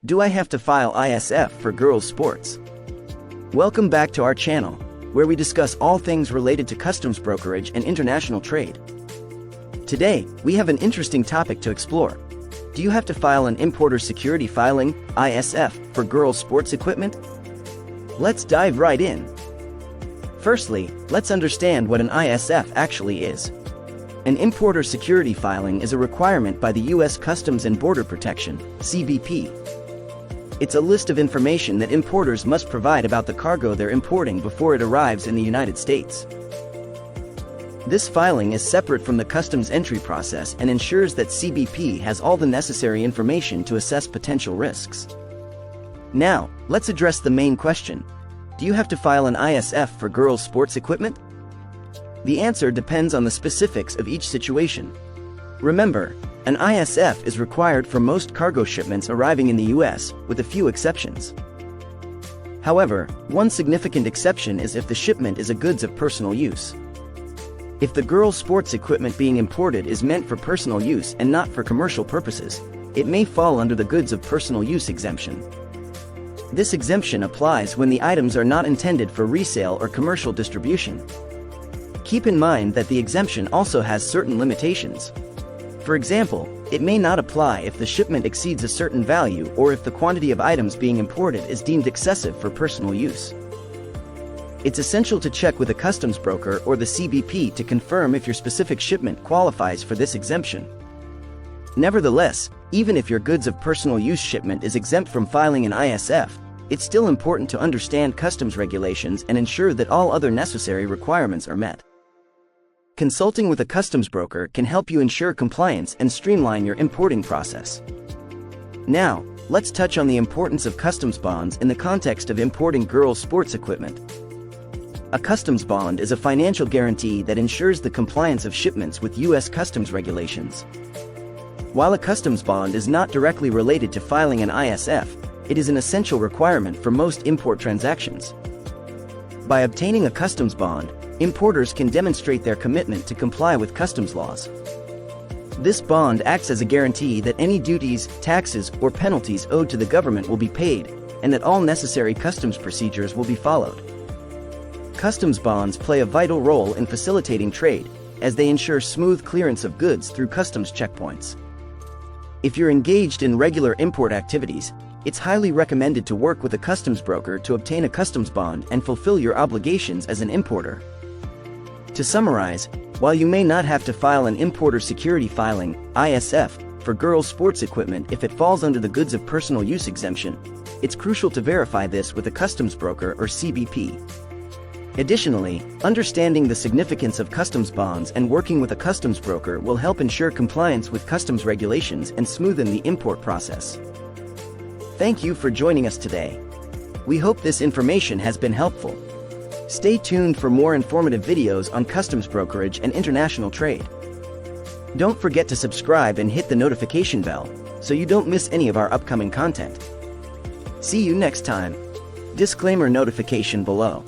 Do I have to file ISF for girls' sports? Welcome back to our channel, where we discuss all things related to customs brokerage and international trade. Today, we have an interesting topic to explore. Do you have to file an Importer Security Filing, ISF, for girls' sports equipment? Let's dive right in. Firstly, let's understand what an ISF actually is. An Importer Security Filing is a requirement by the U.S. Customs and Border Protection, CBP. It's a list of information that importers must provide about the cargo they're importing before it arrives in the United States. This filing is separate from the customs entry process and ensures that CBP has all the necessary information to assess potential risks. Now, let's address the main question. Do you have to file an ISF for girls' sports equipment? The answer depends on the specifics of each situation. Remember, an ISF is required for most cargo shipments arriving in the U.S., with a few exceptions. However, one significant exception is if the shipment is a goods of personal use. If the girls' sports equipment being imported is meant for personal use and not for commercial purposes, it may fall under the goods of personal use exemption. This exemption applies when the items are not intended for resale or commercial distribution. Keep in mind that the exemption also has certain limitations. For example, it may not apply if the shipment exceeds a certain value or if the quantity of items being imported is deemed excessive for personal use. It's essential to check with a customs broker or the CBP to confirm if your specific shipment qualifies for this exemption. Nevertheless, even if your goods of personal use shipment is exempt from filing an ISF, it's still important to understand customs regulations and ensure that all other necessary requirements are met. Consulting with a customs broker can help you ensure compliance and streamline your importing process. Now, let's touch on the importance of customs bonds in the context of importing girls' sports equipment. A customs bond is a financial guarantee that ensures the compliance of shipments with U.S. customs regulations. While a customs bond is not directly related to filing an ISF, it is an essential requirement for most import transactions. By obtaining a customs bond, importers can demonstrate their commitment to comply with customs laws. This bond acts as a guarantee that any duties, taxes, or penalties owed to the government will be paid, and that all necessary customs procedures will be followed. Customs bonds play a vital role in facilitating trade, as they ensure smooth clearance of goods through customs checkpoints. If you're engaged in regular import activities, it's highly recommended to work with a customs broker to obtain a customs bond and fulfill your obligations as an importer. To summarize, while you may not have to file an Importer Security Filing, ISF, for girls' sports equipment if it falls under the Goods of Personal Use exemption, it's crucial to verify this with a customs broker or CBP. Additionally, understanding the significance of customs bonds and working with a customs broker will help ensure compliance with customs regulations and smoothen the import process. Thank you for joining us today. We hope this information has been helpful. Stay tuned for more informative videos on customs brokerage and international trade. Don't forget to subscribe and hit the notification bell, so you don't miss any of our upcoming content. See you next time. Disclaimer notification below.